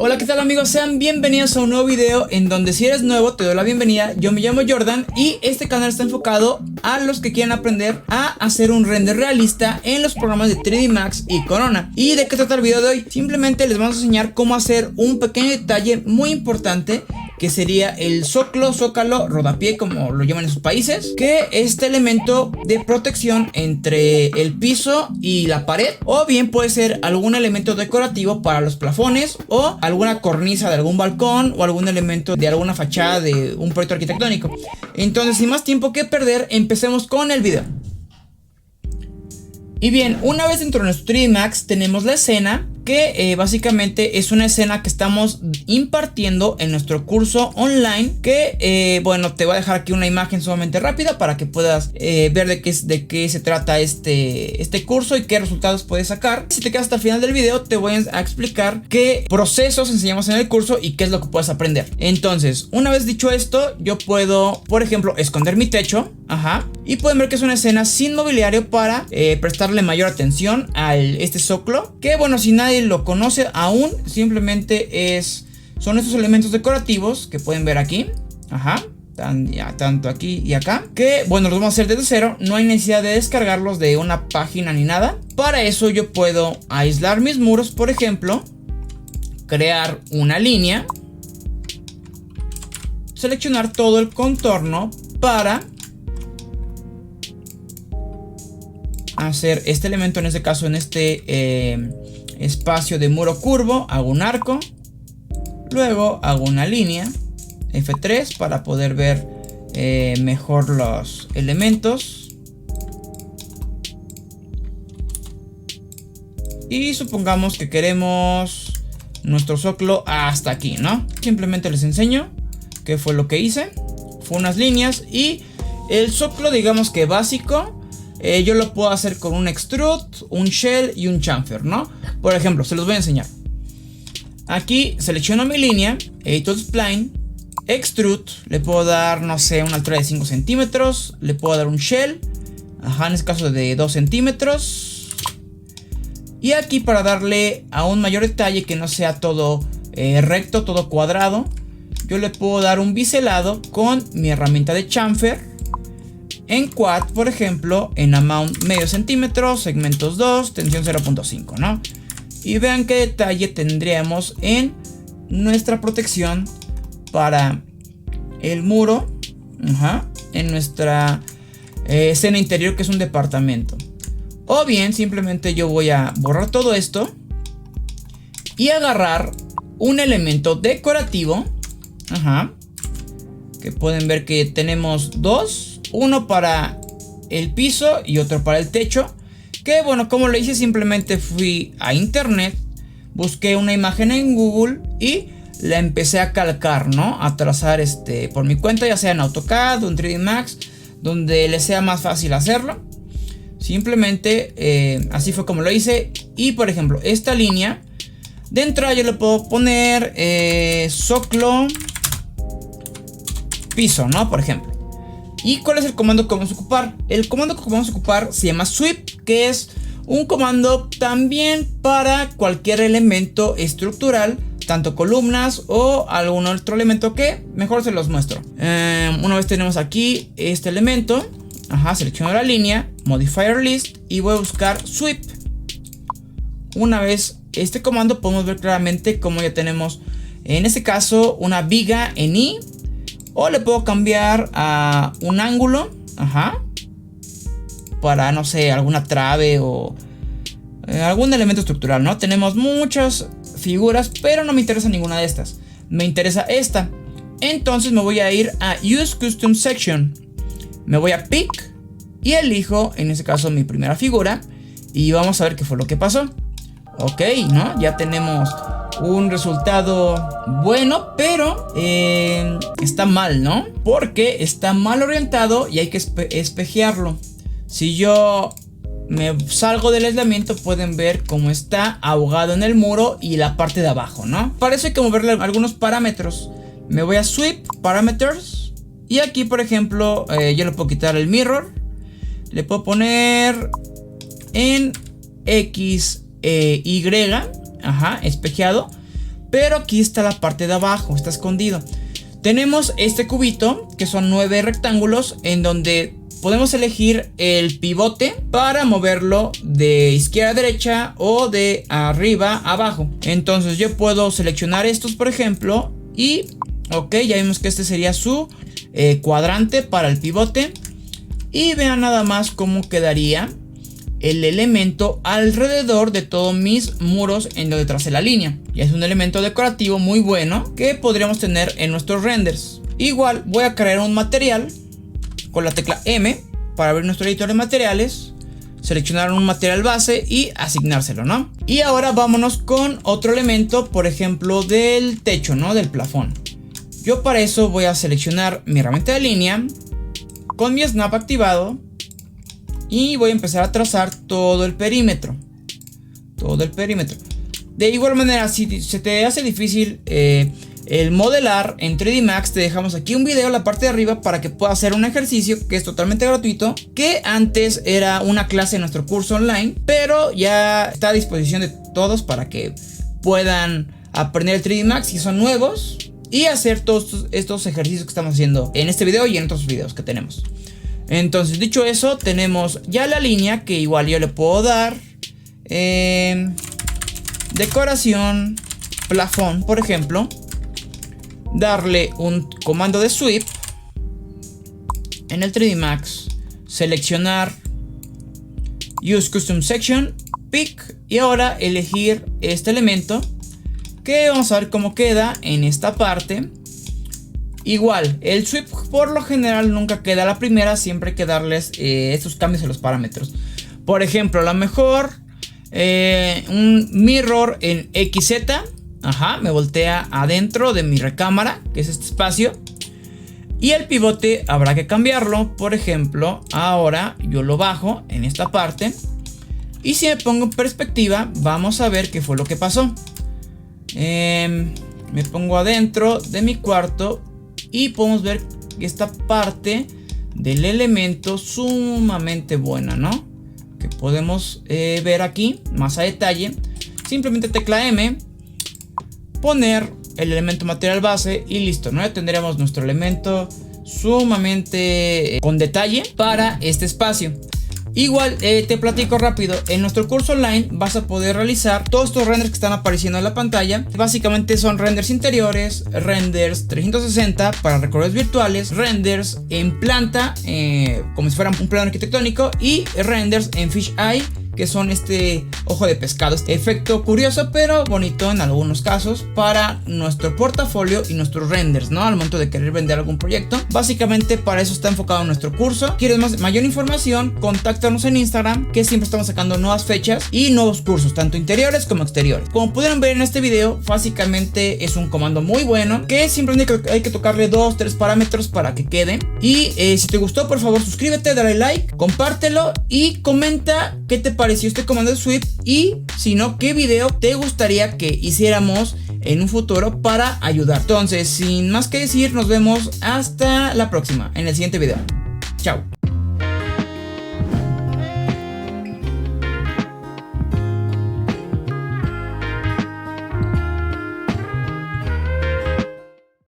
Hola, ¿qué tal amigos? Sean bienvenidos a un nuevo video en donde si eres nuevo te doy la bienvenida. Yo me llamo Jordan y este canal está enfocado a los que quieren aprender a hacer un render realista en los programas de 3D Max y Corona. ¿Y de qué trata el video de hoy? Simplemente les vamos a enseñar cómo hacer un pequeño detalle muy importante, que sería el zócalo, rodapié, como lo llaman en sus países, que este elemento de protección entre el piso y la pared, o bien puede ser algún elemento decorativo para los plafones, o alguna cornisa de algún balcón, o algún elemento de alguna fachada de un proyecto arquitectónico. Entonces, sin más tiempo que perder, empecemos con el video. Y bien, una vez dentro de nuestro 3D Max tenemos la escena, que básicamente es una escena que estamos impartiendo en nuestro curso online, que bueno, te voy a dejar aquí una imagen sumamente rápida para que puedas ver de qué se trata este curso y qué resultados puedes sacar. Si te quedas hasta el final del video, te voy a explicar qué procesos enseñamos en el curso y qué es lo que puedes aprender. Entonces, una vez dicho esto, yo puedo, por ejemplo, esconder mi techo. Y pueden ver que es una escena sin mobiliario para prestarle mayor atención a este zócalo, que bueno, si nadie lo conoce aún, simplemente son estos elementos decorativos que pueden ver aquí. Tanto aquí y acá, que bueno, los vamos a hacer desde cero. No hay necesidad de descargarlos de una página ni nada. Para eso yo puedo aislar mis muros, por ejemplo, crear una línea, seleccionar todo el contorno para hacer este elemento, en este caso en este espacio de muro curvo. Hago un arco, luego hago una línea, F3, para poder ver mejor los elementos. Y supongamos que queremos nuestro zócalo hasta aquí, ¿no? Simplemente les enseño qué fue lo que hice. Fue unas líneas y el zócalo, digamos que básico, yo lo puedo hacer con un extrude, un shell y un chamfer, ¿no? Por ejemplo, se los voy a enseñar. Aquí selecciono mi línea, Editor Spline, extrude, le puedo dar, no sé, una altura de 5 centímetros, le puedo dar un shell, en este caso de 2 centímetros. Y aquí, para darle aún mayor detalle, que no sea todo recto, todo cuadrado, yo le puedo dar un biselado con mi herramienta de chamfer. En quad, por ejemplo, en amount medio centímetro, segmentos 2, tensión 0.5, ¿no? Y vean qué detalle tendríamos en nuestra protección para el muro, en nuestra escena interior, que es un departamento. O bien, simplemente yo voy a borrar todo esto y agarrar un elemento decorativo, que pueden ver que tenemos dos. Uno para el piso y otro para el techo. Que bueno, como lo hice, simplemente fui a internet, busqué una imagen en Google y la empecé a calcar, ¿no? A trazar por mi cuenta, ya sea en AutoCAD o en 3D Max, donde les sea más fácil hacerlo. Simplemente así fue como lo hice. Y por ejemplo, esta línea de entrada yo le puedo poner zócalo piso, ¿no? Por ejemplo. ¿Y cuál es el comando que vamos a ocupar? El comando que vamos a ocupar se llama sweep, que es un comando también para cualquier elemento estructural, tanto columnas o algún otro elemento, que mejor se los muestro. Una vez tenemos aquí este elemento, selecciono la línea, modifier list, y voy a buscar sweep. Una vez este comando, podemos ver claramente cómo ya tenemos, en este caso, una viga en I. O le puedo cambiar a un ángulo, para, no sé, alguna trave o algún elemento estructural, ¿no? Tenemos muchas figuras, pero no me interesa ninguna de estas. Me interesa esta. Entonces me voy a ir a Use Custom Section. Me voy a Pick y elijo, en este caso, mi primera figura. Y vamos a ver qué fue lo que pasó. Ok, ¿no? Ya tenemos un resultado bueno, pero está mal, ¿no? Porque está mal orientado y hay que espejearlo. Si yo me salgo del aislamiento, pueden ver cómo está ahogado en el muro y la parte de abajo, ¿no? Para eso hay que moverle algunos parámetros. Me voy a Sweep, Parameters, y aquí, por ejemplo, yo le puedo quitar el mirror. Le puedo poner en X, Y, espejeado. pero aquí está la parte de abajo, está escondido. Tenemos este cubito, que son 9 rectángulos, en donde podemos elegir el pivote para moverlo de izquierda a derecha o de arriba a abajo. Entonces yo puedo seleccionar estos, por ejemplo, y ok, ya vimos que este sería su cuadrante para el pivote. Y vean nada más cómo quedaría el elemento alrededor de todos mis muros en donde tracé la línea. Y es un elemento decorativo muy bueno que podríamos tener en nuestros renders. Igual voy a crear un material con la tecla M para abrir nuestro editor de materiales, seleccionar un material base y asignárselo, ¿no? Y ahora vámonos con otro elemento, por ejemplo del techo, ¿no? Del plafón. Yo para eso voy a seleccionar mi herramienta de línea con mi snap activado y voy a empezar a trazar todo el perímetro. Todo el perímetro. De igual manera, si se te hace difícil el modelar en 3D Max, te dejamos aquí un video en la parte de arriba para que puedas hacer un ejercicio que es totalmente gratuito, que antes era una clase en nuestro curso online, pero ya está a disposición de todos para que puedan aprender el 3D Max si son nuevos y hacer todos estos ejercicios que estamos haciendo en este video y en otros videos que tenemos. Entonces, dicho eso, tenemos ya la línea que igual yo le puedo dar decoración plafón, por ejemplo. Darle un comando de sweep en el 3D Max, seleccionar use custom section, pick, y ahora elegir este elemento que vamos a ver cómo queda en esta parte. Igual, el sweep por lo general nunca queda a la primera, siempre hay que darles estos cambios en los parámetros. Por ejemplo, a lo mejor un mirror en XZ. Ajá, me voltea adentro de mi recámara, que es este espacio. Y el pivote habrá que cambiarlo. Por ejemplo, ahora yo lo bajo en esta parte. Y si me pongo en perspectiva, vamos a ver qué fue lo que pasó. Me pongo adentro de mi cuarto y podemos ver esta parte del elemento sumamente buena, ¿no? Que podemos ver aquí más a detalle. Simplemente tecla M, poner el elemento material base y listo, ¿no? Ya tendremos nuestro elemento sumamente con detalle para este espacio. Igual te platico rápido, en nuestro curso online vas a poder realizar todos estos renders que están apareciendo en la pantalla. Básicamente son renders interiores, renders 360 para recorridos virtuales, renders en planta como si fuera un plano arquitectónico y renders en fisheye, que son este ojo de pescado. Este efecto curioso pero bonito en algunos casos para nuestro portafolio y nuestros renders, ¿no? Al momento de querer vender algún proyecto. Básicamente para eso está enfocado nuestro curso. ¿Quieres mayor información? Contáctanos en Instagram, que siempre estamos sacando nuevas fechas y nuevos cursos, tanto interiores como exteriores. Como pudieron ver en este video, básicamente es un comando muy bueno que simplemente hay que tocarle 2-3 parámetros para que quede. Y si te gustó, por favor suscríbete, dale like, compártelo y comenta qué te pareció este comando de sweep, y si no, qué video te gustaría que hiciéramos en un futuro para ayudar. Entonces, sin más que decir, nos vemos hasta la próxima en el siguiente video. Chao.